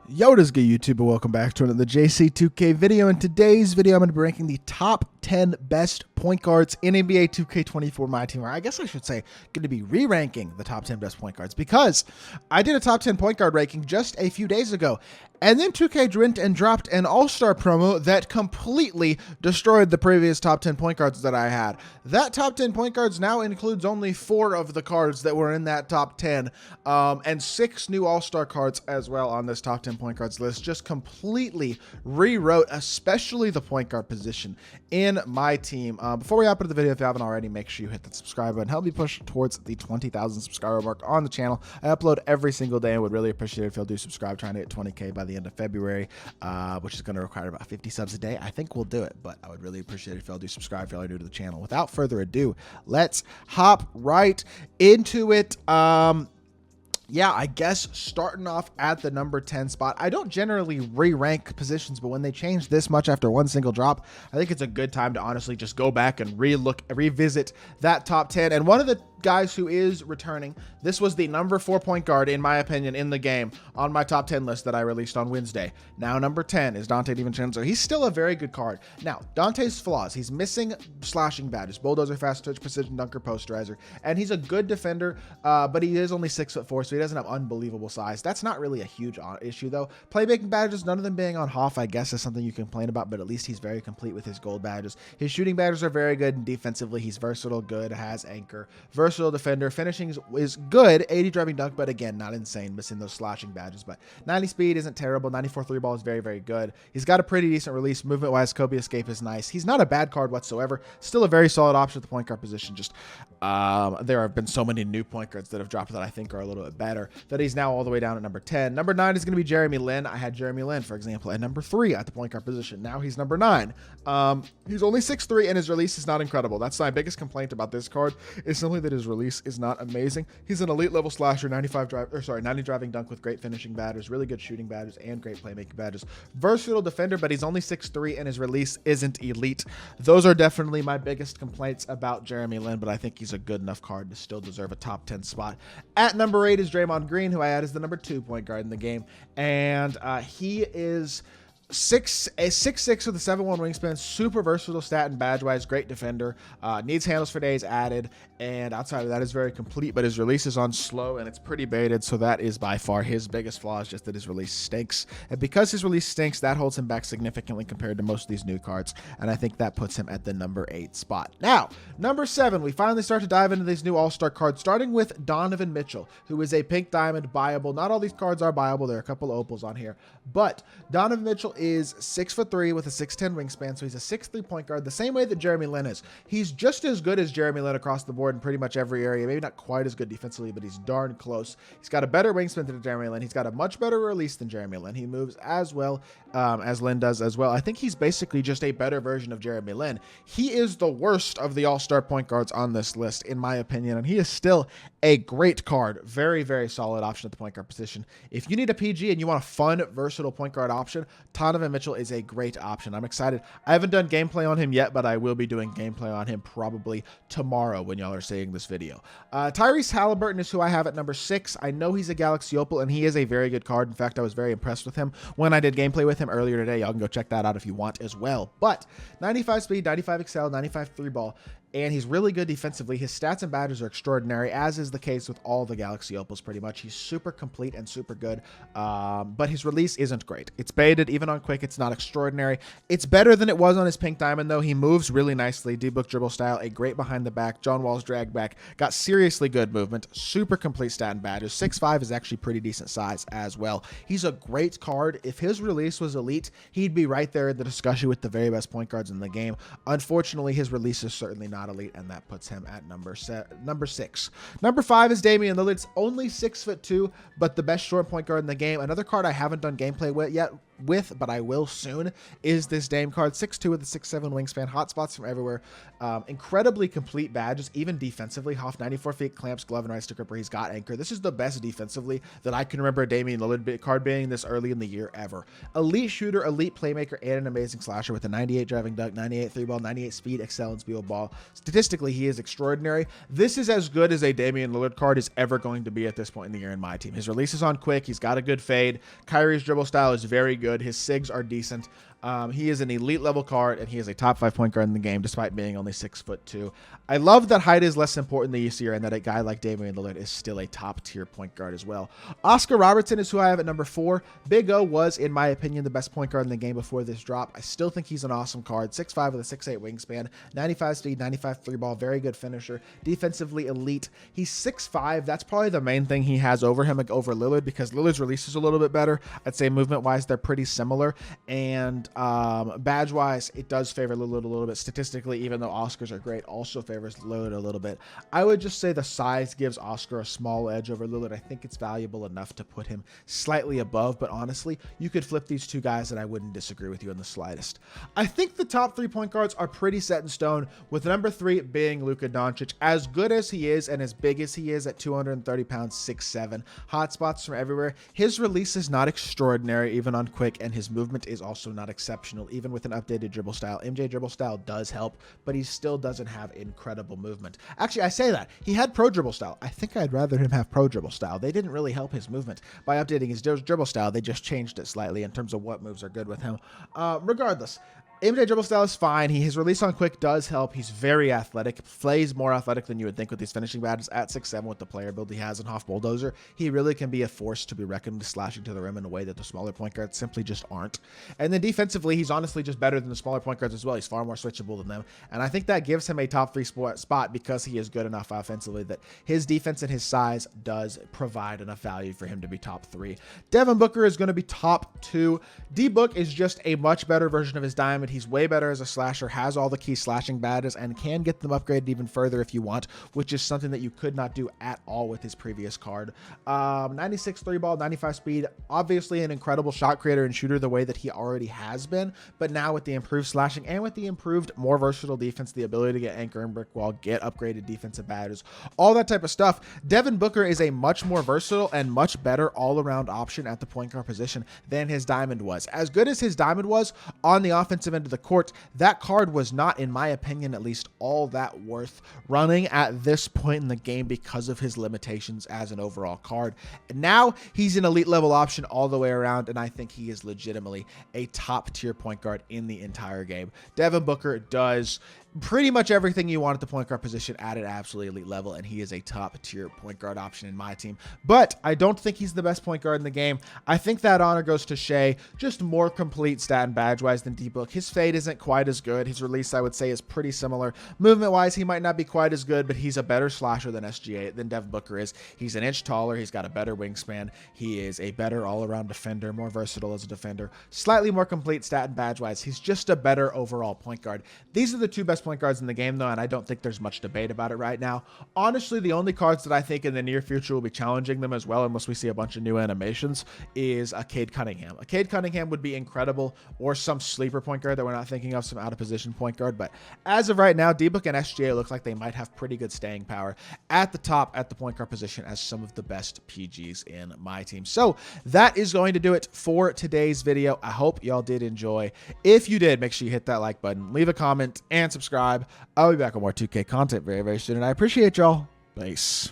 Yo, what is good, YouTube, and welcome back to another JC2K video. In today's video, I'm going to be ranking the top 10 best point guards in NBA 2K24 MyTEAM, or I guess I should say going to be re-ranking the top 10 best point guards, because I did a top 10 point guard ranking just a few days ago, and then 2K went and dropped an all-star promo that completely destroyed the previous top 10 point guards that I had. That top 10 point guards now includes only 4 of the cards that were in that top 10, and 6 new all-star cards as well on this top 10 point guards list. Just completely rewrote, especially the point guard position in my team. Before we hop into the video, if you haven't already, make sure you hit that subscribe button. Help me push towards the 20,000 subscriber mark on the channel. I upload every single day and would really appreciate it if you'll do subscribe. Trying to hit 20K by the end of February, which is going to require about 50 subs a day. I think we'll do it, but I would really appreciate it if y'all do subscribe if y'all are new to the channel. Without further ado, let's hop right into it. Yeah, I guess starting off at the number 10 spot. I don't generally re-rank positions, but when they change this much after one single drop, I think it's a good time to honestly just go back and revisit that top 10. And one of the guys who is returning, this was the number 4 point guard, in my opinion, in the game on my top 10 list that I released on Wednesday. Now, number 10 is Donte DiVincenzo. He's still a very good card. Now, Donte's flaws: he's missing slashing badges, bulldozer, fast touch, precision dunker, posterizer, and he's a good defender, but he is only 6'4", so he doesn't have unbelievable size. That's not really a huge issue, though. Playmaking badges, none of them being on Hoff, I guess, is something you can complain about, but at least he's very complete with his gold badges. His shooting badges are very good, and defensively, he's versatile, good, has anchor, versatile defender. Finishing is good, 80 driving dunk, but again, not insane, missing those slashing badges. But 90 speed isn't terrible. 94 three ball is very, very good. He's got a pretty decent release. Movement-wise, Kobe escape is nice. He's not a bad card whatsoever. Still a very solid option at the point guard position. Just there have been so many new point guards that have dropped that I think are a little bit better, that he's now all the way down at number 10. Number 9 is going to be Jeremy Lin. I had Jeremy Lin, for example, at number 3 at the point guard position. Now he's number 9. He's only 6'3", and his release is not incredible. That's my biggest complaint about this card, is simply that his release is not amazing. He's an elite level slasher, 90 driving dunk with great finishing badges, really good shooting badges, and great playmaking badges. Versatile defender, but he's only 6'3", and his release isn't elite. Those are definitely my biggest complaints about Jeremy Lin, but I think he's a good enough card to still deserve a top 10 spot. At number 8 is Draymond Green, who I had as the number 2 point guard in the game, and he is 6'6" with a 7'1" wingspan, super versatile stat and badge wise, great defender, needs handles for days added, and outside of that is very complete, but his release is on slow and it's pretty baited, so that is by far his biggest flaw, is just that his release stinks. And because his release stinks, that holds him back significantly compared to most of these new cards, and I think that puts him at the number 8 spot. Now, number 7, we finally start to dive into these new all-star cards, starting with Donovan Mitchell, who is a pink diamond buyable. Not all these cards are buyable, there are a couple of opals on here, but Donovan Mitchell is 6'3" with a 6'10" wingspan, so he's a 6'3" point guard, the same way that Jeremy Lin is. He's just as good as Jeremy Lin across the board in pretty much every area. Maybe not quite as good defensively, but he's darn close. He's got a better wingspan than Jeremy Lin. He's got a much better release than Jeremy Lin. He moves as well as Lin does as well. I think he's basically just a better version of Jeremy Lin. He is the worst of the all-star point guards on this list, in my opinion, and he is still a great card. Very, very solid option at the point guard position. If you need a PG and you want a fun, versatile point guard option, Donovan Mitchell is a great option. I'm excited. I haven't done gameplay on him yet, but I will be doing gameplay on him probably tomorrow when y'all are seeing this video. Tyrese Halliburton is who I have at number 6. I know he's a Galaxy Opal, and he is a very good card. In fact, I was very impressed with him when I did gameplay with him earlier today. Y'all can go check that out if you want as well. But 95 speed, 95 excel, 95 three ball, and he's really good defensively. His stats and badges are extraordinary, as is the case with all the Galaxy Opals pretty much. He's super complete and super good, but his release isn't great. It's baited, even on quick, it's not extraordinary. It's better than it was on his pink diamond, though. He moves really nicely, D-book dribble style, a great behind the back, John Wall's drag back, got seriously good movement, super complete stat and badges. 6'5" is actually pretty decent size as well. He's a great card. If his release was elite, he'd be right there in the discussion with the very best point guards in the game. Unfortunately, his release is certainly not elite, and that puts him at number 6. Number 5 is Damian Lillard's only 6'2", but the best short point guard in the game. Another card I haven't done gameplay with yet, but I will soon, is this Dame card. 6'2" with a 6'7" wingspan, hotspots from everywhere, incredibly complete badges, even defensively. Hoff 94 feet, clamps, glove, and right to gripper. He's got anchor. This is the best defensively that I can remember a Damian Lillard card being this early in the year ever. Elite shooter, elite playmaker, and an amazing slasher with a 98 driving dunk, 98 3 ball, 98 speed, excellence, speed ball. Statistically, he is extraordinary. This is as good as a Damian Lillard card is ever going to be at this point in the year in my team. His release is on quick. He's got a good fade. Kyrie's dribble style is very good. His SIGs are decent. He is an elite level card, and he is a top 5 point guard in the game, despite being only 6'2". I love that height is less important this year, and that a guy like Damian Lillard is still a top tier point guard as well. Oscar Robertson is who I have at number 4. Big O was, in my opinion, the best point guard in the game before this drop. I still think he's an awesome card. 6'5" with a 6'8" wingspan, 95 speed, 95 free ball, very good finisher, defensively elite. He's 6'5". That's probably the main thing he has over him, over Lillard, because Lillard's release is a little bit better. I'd say movement-wise, they're pretty similar, and badge-wise, it does favor Lillard a little bit. Statistically, even though Oscars are great, also favors Lillard a little bit. I would just say the size gives Oscar a small edge over Lillard. I think it's valuable enough to put him slightly above, but honestly, you could flip these two guys and I wouldn't disagree with you in the slightest. I think the top 3 point guards are pretty set in stone, with number 3 being Luka Doncic. As good as he is and as big as he is at 230 pounds, 6'7", hot spots from everywhere, his release is not extraordinary, even on quick, and his movement is also not exceptional, even with an updated dribble style. MJ dribble style does help, but he still doesn't have incredible movement. Actually, I say that. He had pro dribble style. I think I'd rather him have pro dribble style. They didn't really help his movement by updating his dribble style. They just changed it slightly in terms of what moves are good with him. Regardless, MJ dribble style is fine. His release on quick does help. He's very athletic, plays more athletic than you would think with these finishing badges at 6'7", with the player build he has in Hoff Bulldozer. He really can be a force to be reckoned with, slashing to the rim in a way that the smaller point guards simply just aren't. And then defensively, he's honestly just better than the smaller point guards as well. He's far more switchable than them. And I think that gives him a top 3 spot because he is good enough offensively that his defense and his size does provide enough value for him to be top 3. Devin Booker is going to be top 2. D-Book is just a much better version of his Diamond. He's way better as a slasher, has all the key slashing badges, and can get them upgraded even further if you want, which is something that you could not do at all with his previous card. 96 3 ball, 95 speed, obviously an incredible shot creator and shooter the way that he already has been, but now with the improved slashing and with the improved, more versatile defense, the ability to get anchor and brick wall, get upgraded defensive badges, all that type of stuff, Devin Booker is a much more versatile and much better all-around option at the point guard position than his Diamond was. As good as his Diamond was on the offensive end of the court, that card was not, in my opinion at least, all that worth running at this point in the game because of his limitations as an overall card. And now he's an elite level option all the way around, and I think he is legitimately a top tier point guard in the entire game. Devin Booker does pretty much everything you want at the point guard position at an absolutely elite level, and he is a top tier point guard option in my team. But I don't think he's the best point guard in the game. I think that honor goes to Shea, just more complete stat and badge wise than D-Book. His fade isn't quite as good. His release, I would say, is pretty similar. Movement wise, he might not be quite as good, but he's a better slasher than SGA, than Devin Booker is. He's an inch taller. He's got a better wingspan. He is a better all around defender, more versatile as a defender, slightly more complete stat and badge wise. He's just a better overall point guard. These are the 2 best point guards in the game, though, and I don't think there's much debate about it right now. Honestly, the only cards that I think in the near future will be challenging them as well, unless we see a bunch of new animations, is a Cade Cunningham. A Cade Cunningham would be incredible, or some sleeper point guard that we're not thinking of, some out of position point guard. But as of right now, D-Book and SGA look like they might have pretty good staying power at the top at the point guard position as some of the best PGs in my team. So that is going to do it for today's video. I hope y'all did enjoy. If you did, make sure you hit that like button, leave a comment, and subscribe. I'll be back with more 2K content very, very soon, and I appreciate y'all. Peace.